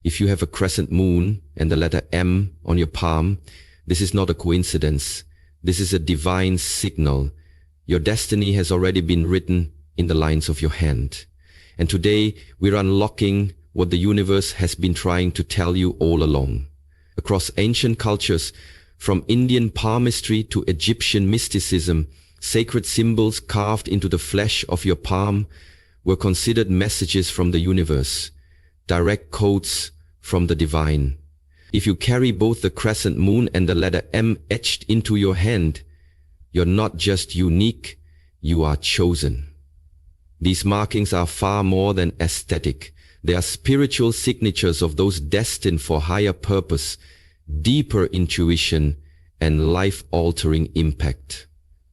If you have a crescent moon and the letter M on your palm, this is not a coincidence. This is a divine signal. Your destiny has already been written in the lines of your hand. And today we're unlocking what the universe has been trying to tell you all along. Across ancient cultures, from Indian palmistry to Egyptian mysticism, sacred symbols carved into the flesh of your palm were considered messages from the universe, direct codes from the divine. If you carry both the crescent moon and the letter M etched into your hand, you're not just unique, you are chosen. These markings are far more than aesthetic. They are spiritual signatures of those destined for higher purpose, deeper intuition, and life-altering impact.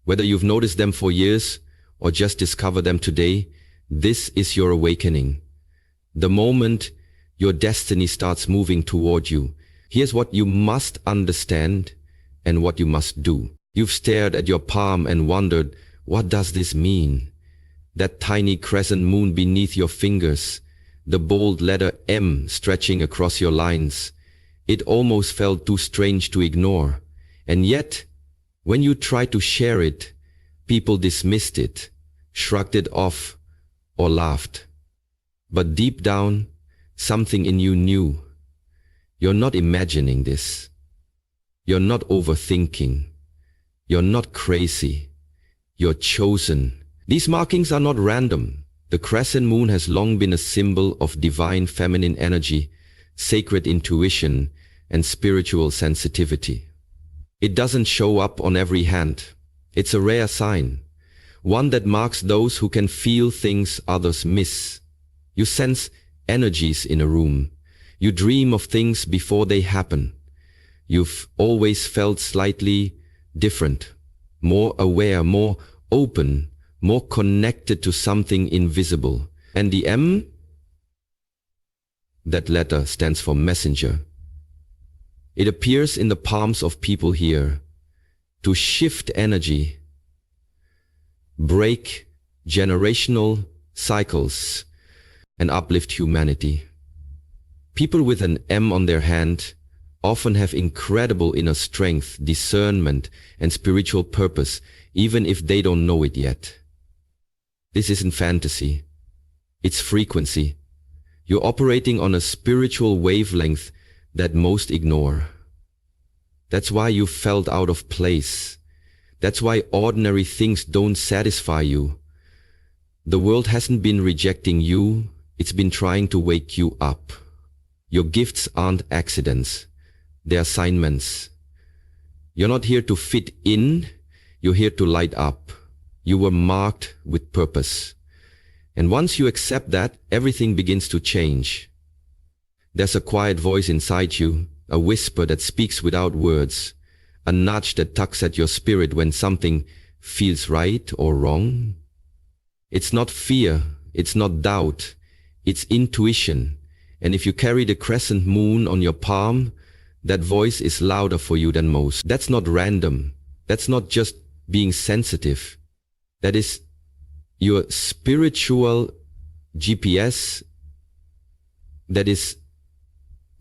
Whether you've noticed them for years or just discovered them today, this is your awakening. The moment your destiny starts moving toward you, here's what you must understand and what you must do. You've stared at your palm and wondered, what does this mean? That tiny crescent moon beneath your fingers, the bold letter M stretching across your lines. It almost felt too strange to ignore. And yet, when you tried to share it, people dismissed it, shrugged it off, or laughed. But deep down, something in you knew. You're not imagining this. You're not overthinking. You're not crazy. You're chosen. These markings are not random. The crescent moon has long been a symbol of divine feminine energy, sacred intuition, and spiritual sensitivity. It doesn't show up on every hand. It's a rare sign, one that marks those who can feel things others miss. You sense energies in a room. You dream of things before they happen. You've always felt slightly different, more aware, more open, more connected to something invisible. And the M? That letter stands for messenger. It appears in the palms of people here to shift energy, break generational cycles, and uplift humanity. People with an M on their hand often have incredible inner strength, discernment, and spiritual purpose, even if they don't know it yet. This isn't fantasy. It's frequency. You're operating on a spiritual wavelength that most ignore. That's why you felt out of place. That's why ordinary things don't satisfy you. The world hasn't been rejecting you, it's been trying to wake you up. Your gifts aren't accidents, they're assignments. You're not here to fit in, you're here to light up. You were marked with purpose. And once you accept that, everything begins to change. There's a quiet voice inside you, a whisper that speaks without words, a nudge that tugs at your spirit when something feels right or wrong. It's not fear, it's not doubt, it's intuition. And if you carry the crescent moon on your palm, that voice is louder for you than most. That's not random. That's not just being sensitive. That is your spiritual GPS that is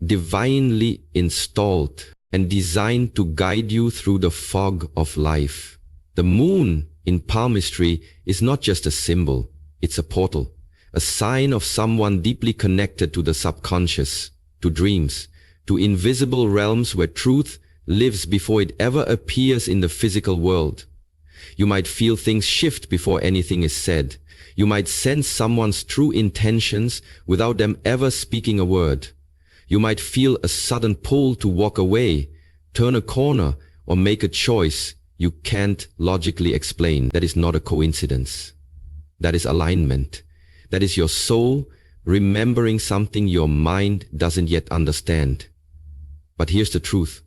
divinely installed and designed to guide you through the fog of life. The moon in palmistry is not just a symbol, it's a portal, a sign of someone deeply connected to the subconscious, to dreams, to invisible realms where truth lives before it ever appears in the physical world. You might feel things shift before anything is said. You might sense someone's true intentions without them ever speaking a word. You might feel a sudden pull to walk away, turn a corner, or make a choice you can't logically explain. That is not a coincidence. That is alignment. That is your soul remembering something your mind doesn't yet understand. But here's the truth.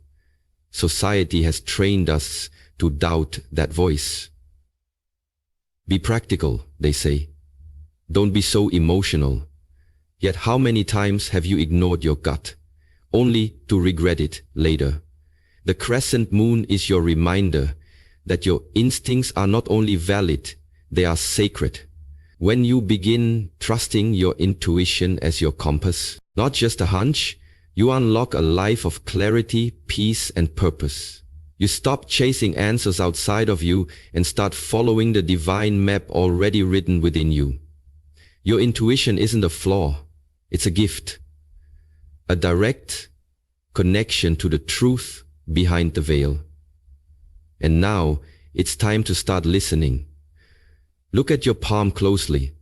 Society has trained us to doubt that voice. Be practical, they say. Don't be so emotional. Yet how many times have you ignored your gut, only to regret it later? The crescent moon is your reminder that your instincts are not only valid, they are sacred. When you begin trusting your intuition as your compass, Not just a hunch, you unlock a life of clarity, peace, and purpose. You stop chasing answers outside of you and start following the divine map already written within you. Your intuition isn't a flaw, it's a gift. A direct connection to the truth behind the veil. And now, it's time to start listening. Look at your palm closely.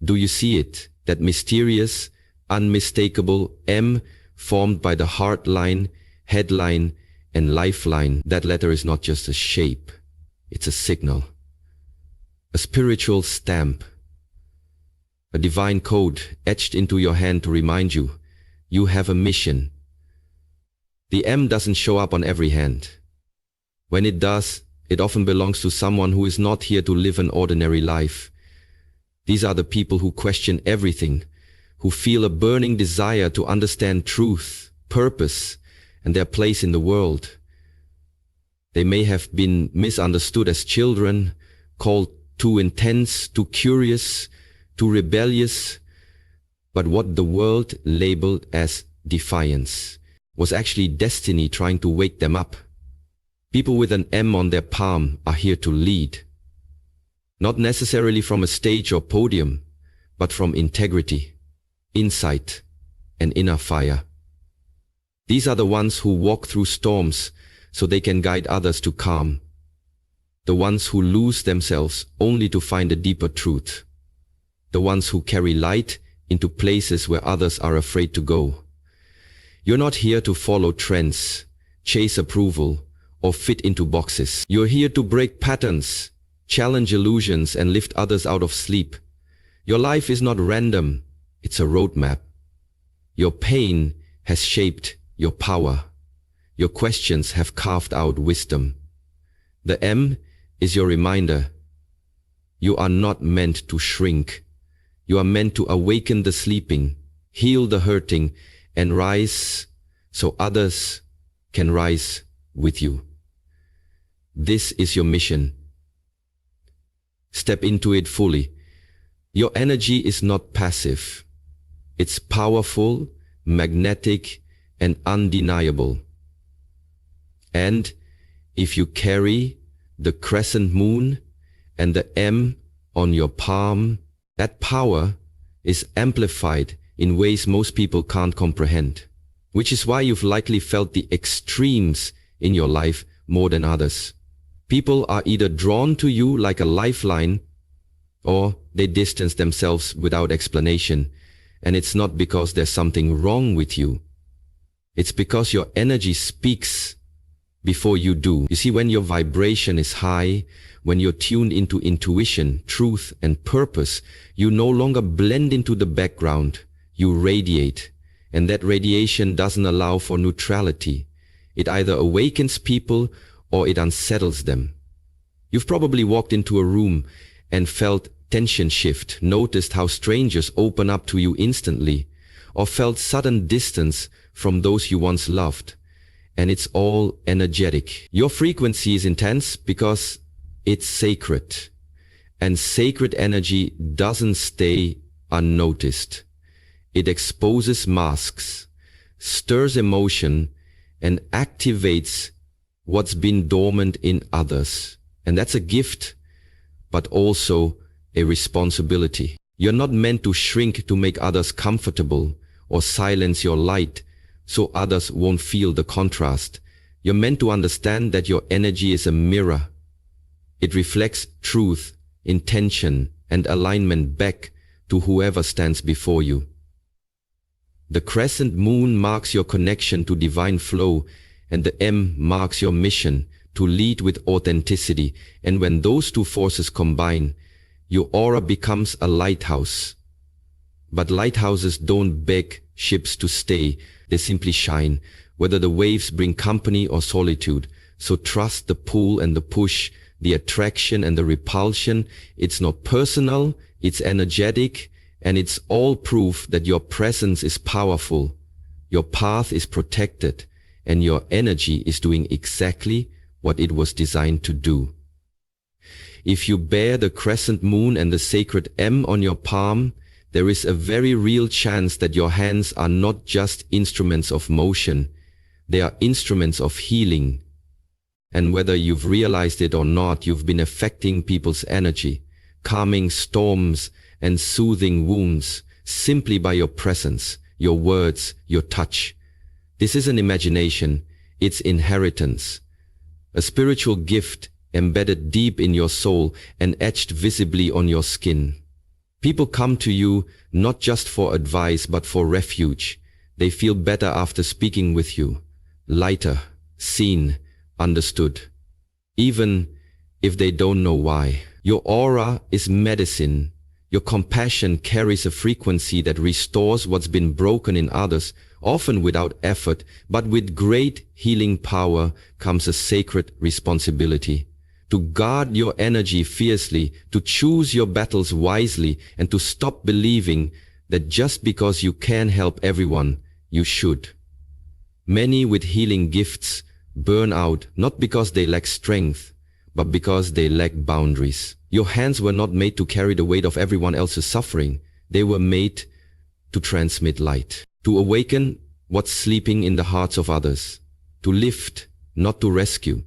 Do you see it? That mysterious, unmistakable M formed by the heart line, headline, and lifeline. That letter is not just a shape, it's a signal. A spiritual stamp. A divine code etched into your hand to remind you, you have a mission. The M doesn't show up on every hand. When it does, it often belongs to someone who is not here to live an ordinary life. These are the people who question everything, who feel a burning desire to understand truth, purpose, and their place in the world. They may have been misunderstood as children, called too intense, too curious, too rebellious, but what the world labeled as defiance was actually destiny trying to wake them up. People with an M on their palm are here to lead. Not necessarily from a stage or podium, but from integrity, insight, and inner fire. These are the ones who walk through storms so they can guide others to calm. The ones who lose themselves only to find a deeper truth. The ones who carry light into places where others are afraid to go. You're not here to follow trends, chase approval, or fit into boxes. You're here to break patterns, challenge illusions, and lift others out of sleep. Your life is not random, it's a roadmap. Your pain has shaped your power. Your questions have carved out wisdom. The M is your reminder. You are not meant to shrink. You are meant to awaken the sleeping, heal the hurting, and rise so others can rise with you. This is your mission. Step into it fully. Your energy is not passive. It's powerful, magnetic, and undeniable. And if you carry the crescent moon and the M on your palm, that power is amplified in ways most people can't comprehend, which is why you've likely felt the extremes in your life more than others. People are either drawn to you like a lifeline, or they distance themselves without explanation. And it's not because there's something wrong with you. It's because your energy speaks before you do. You see, when your vibration is high, when you're tuned into intuition, truth, and purpose, you no longer blend into the background. You radiate. And that radiation doesn't allow for neutrality. It either awakens people or it unsettles them. You've probably walked into a room and felt tension shift, noticed how strangers open up to you instantly, or felt sudden distance from those you once loved. And it's all energetic. Your frequency is intense because it's sacred. And sacred energy doesn't stay unnoticed. It exposes masks, stirs emotion, and activates what's been dormant in others. And that's a gift, but also a responsibility. You're not meant to shrink to make others comfortable or silence your light so others won't feel the contrast. You're meant to understand that your energy is a mirror. It reflects truth, intention, and alignment back to whoever stands before you. The crescent moon marks your connection to divine flow, and the M marks your mission to lead with authenticity. And when those two forces combine, your aura becomes a lighthouse. But lighthouses don't beg ships to stay, they simply shine, whether the waves bring company or solitude. So trust the pull and the push, the attraction and the repulsion. It's not personal, it's energetic, and it's all proof that your presence is powerful, your path is protected, and your energy is doing exactly what it was designed to do. If you bear the crescent moon and the sacred M on your palm, there is a very real chance that your hands are not just instruments of motion, they are instruments of healing. And whether you've realized it or not, you've been affecting people's energy, calming storms and soothing wounds simply by your presence, your words, your touch. This isn't imagination, it's inheritance. A spiritual gift embedded deep in your soul and etched visibly on your skin. People come to you not just for advice but for refuge. They feel better after speaking with you, lighter, seen, understood, even if they don't know why. Your aura is medicine. Your compassion carries a frequency that restores what's been broken in others, often without effort, but with great healing power comes a sacred responsibility. To guard your energy fiercely, to choose your battles wisely, and to stop believing that just because you can help everyone, you should. Many with healing gifts burn out not because they lack strength, but because they lack boundaries. Your hands were not made to carry the weight of everyone else's suffering. They were made to transmit light, to awaken what's sleeping in the hearts of others, to lift, not to rescue.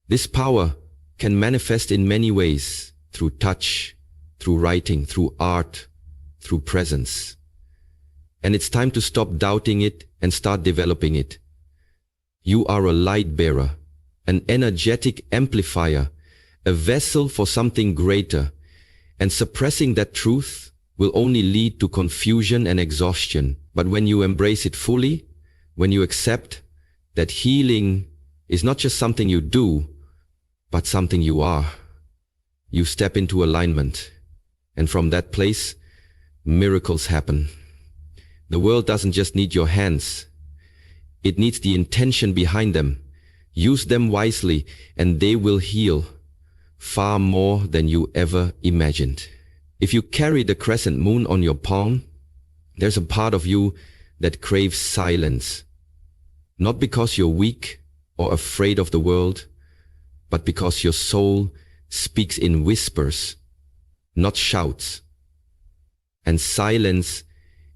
This power can manifest in many ways, through touch, through writing, through art, through presence. And it's time to stop doubting it and start developing it. You are a light bearer, an energetic amplifier, a vessel for something greater, and suppressing that truth will only lead to confusion and exhaustion. But when you embrace it fully, when you accept that healing is not just something you do, but something you are, you step into alignment. And from that place, miracles happen. The world doesn't just need your hands. It needs the intention behind them. Use them wisely, and they will heal far more than you ever imagined. If you carry the crescent moon on your palm, there's a part of you that craves silence. Not because you're weak or afraid of the world, but because your soul speaks in whispers, not shouts. And silence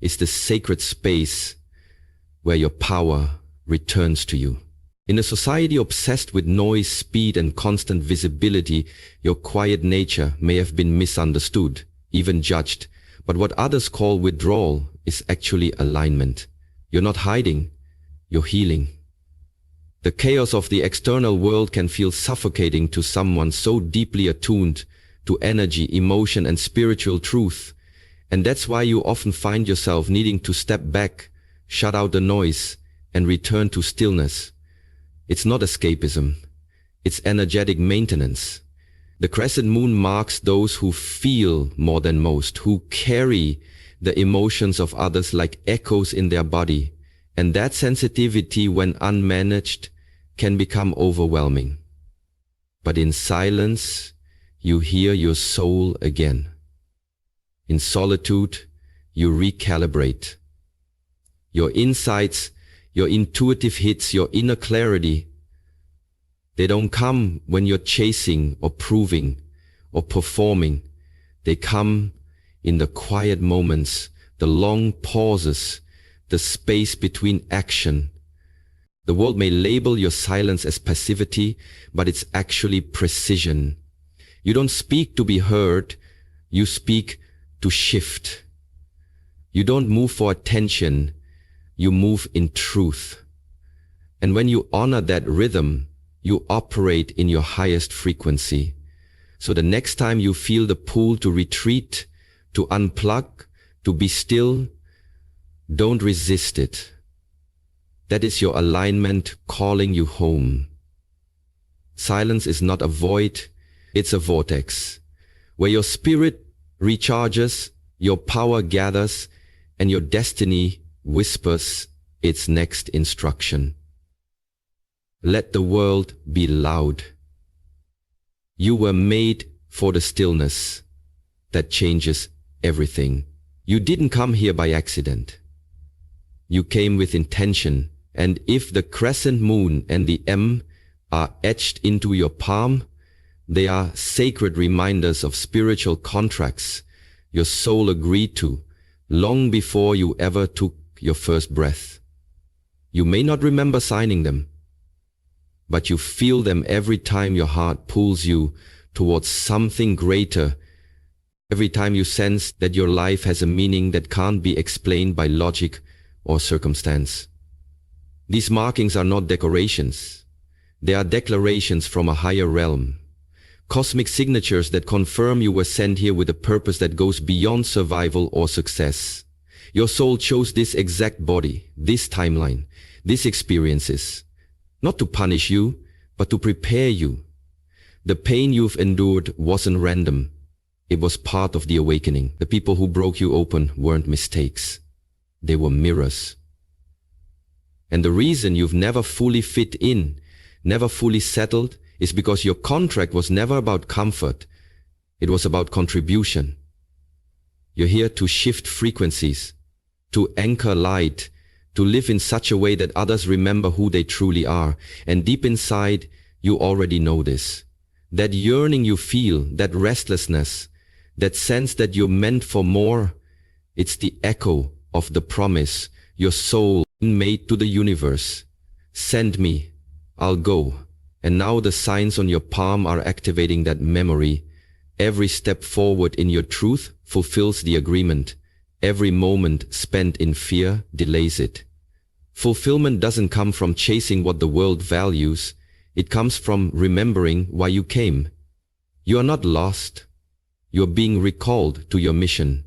is the sacred space where your power returns to you. In a society obsessed with noise, speed, and constant visibility, your quiet nature may have been misunderstood, even judged. But what others call withdrawal is actually alignment. You're not hiding, you're healing. The chaos of the external world can feel suffocating to someone so deeply attuned to energy, emotion, and spiritual truth. And that's why you often find yourself needing to step back, shut out the noise, and return to stillness. It's not escapism. It's energetic maintenance. The crescent moon marks those who feel more than most, who carry the emotions of others like echoes in their body. And that sensitivity, when unmanaged, can become overwhelming. But in silence, you hear your soul again. In solitude, you recalibrate. Your insights, your intuitive hits, your inner clarity, they don't come when you're chasing or proving or performing. They come in the quiet moments, the long pauses, the space between action. The world may label your silence as passivity, but it's actually precision. You don't speak to be heard, you speak to shift. You don't move for attention, you move in truth. And when you honor that rhythm, you operate in your highest frequency. So the next time you feel the pull to retreat, to unplug, to be still, don't resist it. That is your alignment calling you home. Silence is not a void, it's a vortex, where your spirit recharges, your power gathers, and your destiny whispers its next instruction. Let the world be loud. You were made for the stillness that changes everything. You didn't come here by accident. You came with intention, and if the crescent moon and the M are etched into your palm, they are sacred reminders of spiritual contracts your soul agreed to, long before you ever took your first breath. You may not remember signing them, but you feel them every time your heart pulls you towards something greater, every time you sense that your life has a meaning that can't be explained by logic or circumstance. These markings are not decorations. They are declarations from a higher realm. Cosmic signatures that confirm you were sent here with a purpose that goes beyond survival or success. Your soul chose this exact body, this timeline, these experiences, not to punish you, but to prepare you. The pain you've endured wasn't random. It was part of the awakening. The people who broke you open weren't mistakes. They were mirrors. And the reason you've never fully fit in, never fully settled, is because your contract was never about comfort. It was about contribution. You're here to shift frequencies, to anchor light, to live in such a way that others remember who they truly are. And deep inside, you already know this. That yearning you feel, that restlessness, that sense that you're meant for more, it's the echo of the promise your soul made to the universe. Send me, I'll go. And now the signs on your palm are activating that memory. Every step forward in your truth fulfills the agreement. Every moment spent in fear delays it. Fulfillment doesn't come from chasing what the world values. It comes from remembering why you came. You are not lost. You are being recalled to your mission.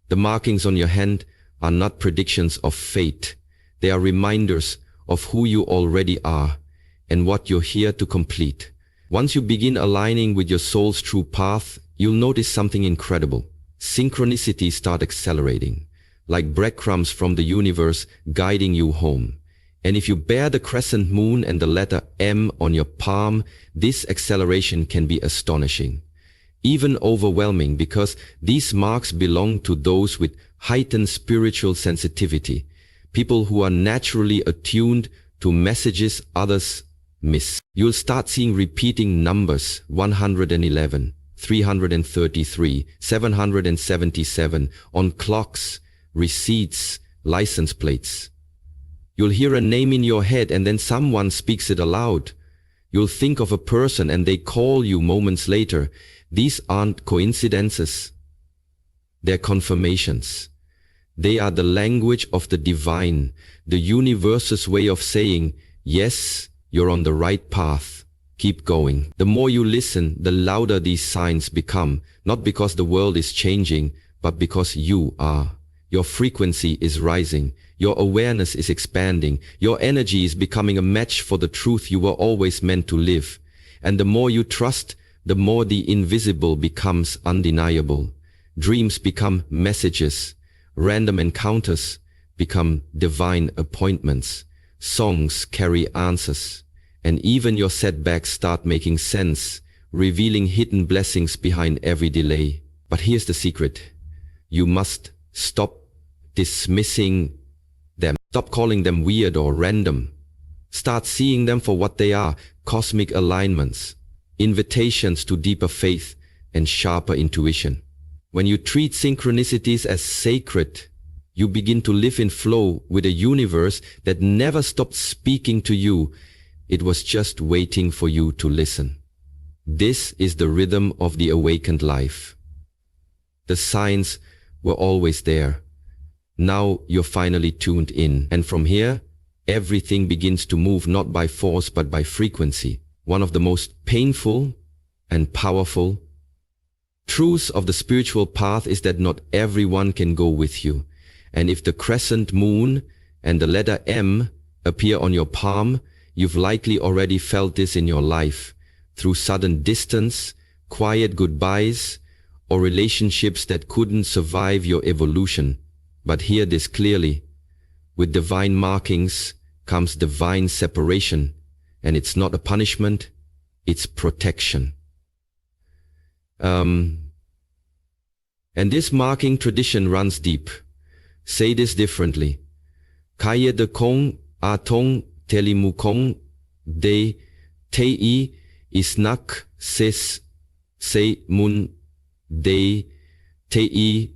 The markings on your hand are not predictions of fate. They are reminders of who you already are and what you're here to complete. Once you begin aligning with your soul's true path, you'll notice something incredible. Synchronicities start accelerating, like breadcrumbs from the universe guiding you home. And if you bear the crescent moon and the letter M on your palm, this acceleration can be astonishing, even overwhelming, because these marks belong to those with heightened spiritual sensitivity, people who are naturally attuned to messages others miss. You'll start seeing repeating numbers: 111, 333, 777 on clocks, receipts, license plates. You'll hear a name in your head and then someone speaks it aloud. You'll think of a person and they call you moments later. These aren't coincidences. They're confirmations. They are the language of the divine, the universe's way of saying, yes, you're on the right path. Keep going. The more you listen, the louder these signs become, not because the world is changing, but because you are. Your frequency is rising. Your awareness is expanding. Your energy is becoming a match for the truth you were always meant to live. And the more you trust, the more the invisible becomes undeniable. Dreams become messages. Random encounters become divine appointments. Songs carry answers. And even your setbacks start making sense, revealing hidden blessings behind every delay. But here's the secret. You must stop dismissing them. Stop calling them weird or random. Start seeing them for what they are: cosmic alignments, invitations to deeper faith and sharper intuition. When you treat synchronicities as sacred, you begin to live in flow with a universe that never stopped speaking to you. It was just waiting for you to listen. This is the rhythm of the awakened life. The signs were always there. Now you're finally tuned in. And from here, everything begins to move not by force but by frequency. One of the most painful and powerful truths of the spiritual path is that not everyone can go with you. And if the crescent moon and the letter M appear on your palm, you've likely already felt this in your life, through sudden distance, quiet goodbyes, or relationships that couldn't survive your evolution. But hear this clearly. With divine markings comes divine separation, and it's not a punishment, it's protection. And this marking tradition runs deep. Say this differently. Kaya de kong atong telimukong de tei isnak ses se mun de Tei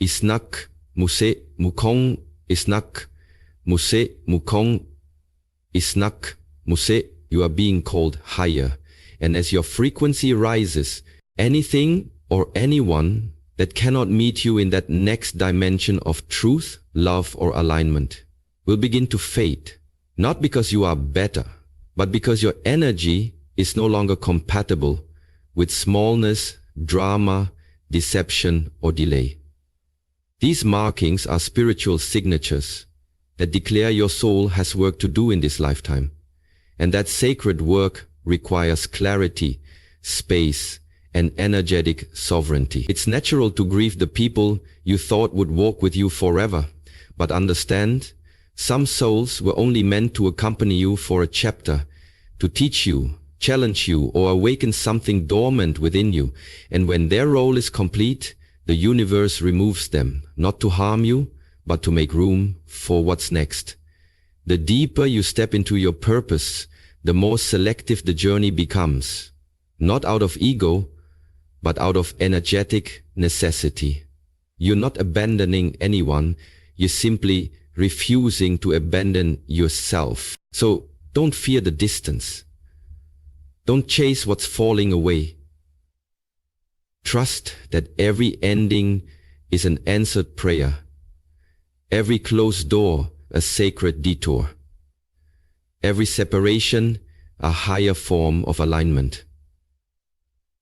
isnak muse mukong isnak muse mukong isnak muse. You are being called higher. And as your frequency rises, anything or anyone that cannot meet you in that next dimension of truth, love, or alignment will begin to fade. Not because you are better, but because your energy is no longer compatible with smallness, drama, deception, or delay. These markings are spiritual signatures that declare your soul has work to do in this lifetime. And that sacred work requires clarity, space, and energetic sovereignty. It's natural to grieve the people you thought would walk with you forever, but understand, some souls were only meant to accompany you for a chapter, to teach you, challenge you, or awaken something dormant within you. And when their role is complete, the universe removes them, not to harm you, but to make room for what's next. The deeper you step into your purpose, the more selective the journey becomes, not out of ego, but out of energetic necessity. You're not abandoning anyone, you're simply refusing to abandon yourself. So don't fear the distance. Don't chase what's falling away. Trust that every ending is an answered prayer, every closed door a sacred detour, every separation a higher form of alignment.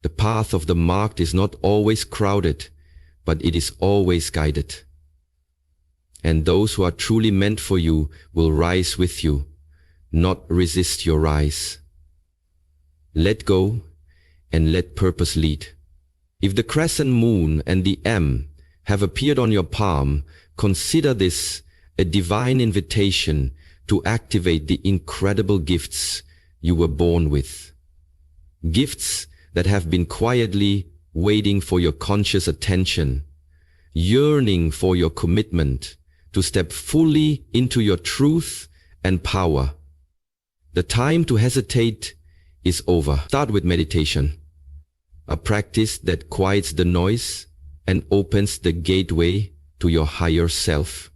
The path of the marked is not always crowded, but it is always guided. And those who are truly meant for you will rise with you, not resist your rise. Let go and let purpose lead. If the crescent moon and the M have appeared on your palm, consider this a divine invitation to activate the incredible gifts you were born with. Gifts that have been quietly waiting for your conscious attention, yearning for your commitment to step fully into your truth and power. The time to hesitate is over. Start with meditation, a practice that quiets the noise and opens the gateway to your higher self,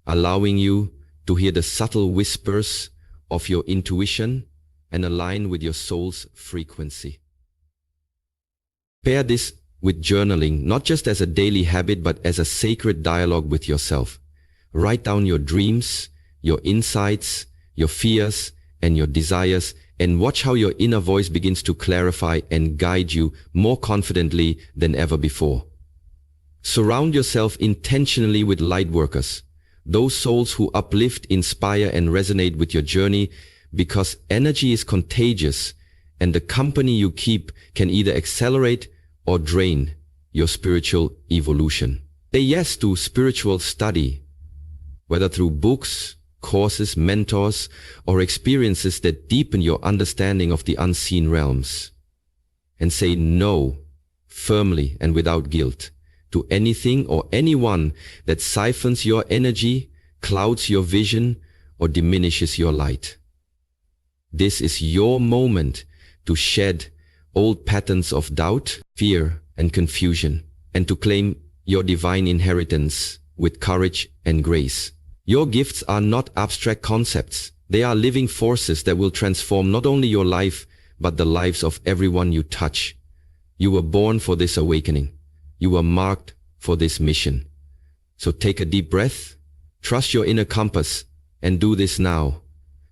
allowing you to hear the subtle whispers of your intuition and align with your soul's frequency. Pair this with journaling, not just as a daily habit, but as a sacred dialogue with yourself. Write down your dreams, your insights, your fears, and your desires, and watch how your inner voice begins to clarify and guide you more confidently than ever before. Surround yourself intentionally with light workers, those souls who uplift, inspire, and resonate with your journey, because energy is contagious, and the company you keep can either accelerate or drain your spiritual evolution. Say yes to spiritual study, whether through books, courses, mentors, or experiences that deepen your understanding of the unseen realms. And say no, firmly and without guilt, to anything or anyone that siphons your energy, clouds your vision, or diminishes your light. This is your moment to shed old patterns of doubt, fear, and confusion, and to claim your divine inheritance with courage and grace. Your gifts are not abstract concepts. They are living forces that will transform not only your life, but the lives of everyone you touch. You were born for this awakening. You were marked for this mission. So take a deep breath, trust your inner compass, and do this now.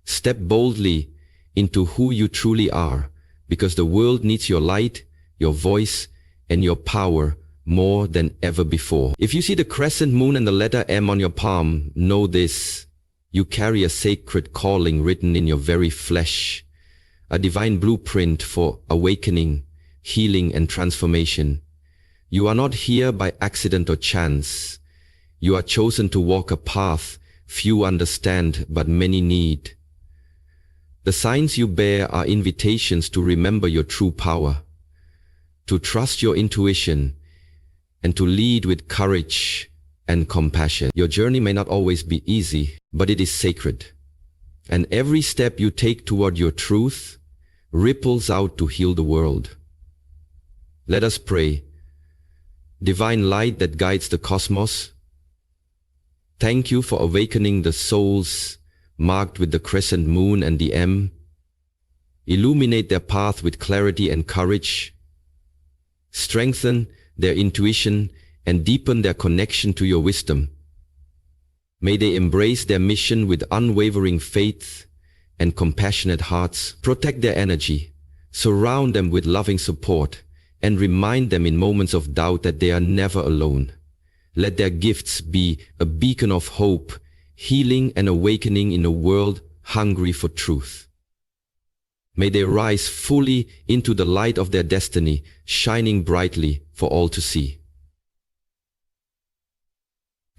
Step boldly into who you truly are, because the world needs your light, your voice, and your power more than ever before. If you see the crescent moon and the letter M on your palm, know this: you carry a sacred calling written in your very flesh, a divine blueprint for awakening, healing, and transformation. You are not here by accident or chance. You are chosen to walk a path few understand but many need. The signs you bear are invitations to remember your true power, to trust your intuition, and to lead with courage and compassion. Your journey may not always be easy, but it is sacred. And every step you take toward your truth ripples out to heal the world. Let us pray divine light that guides the cosmos, thank you for awakening the souls marked with the crescent moon and the M. Illuminate their path with clarity and courage. Strengthen their intuition and deepen their connection to your wisdom. May they embrace their mission with unwavering faith and compassionate hearts. Protect their energy, surround them with loving support, and remind them in moments of doubt that they are never alone. Let their gifts be a beacon of hope, healing and awakening in a world hungry for truth. May they rise fully into the light of their destiny, shining brightly for all to see.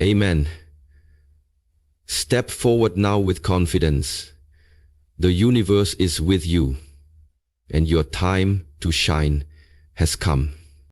Amen. Step forward now with confidence. The universe is with you, and your time to shine has come.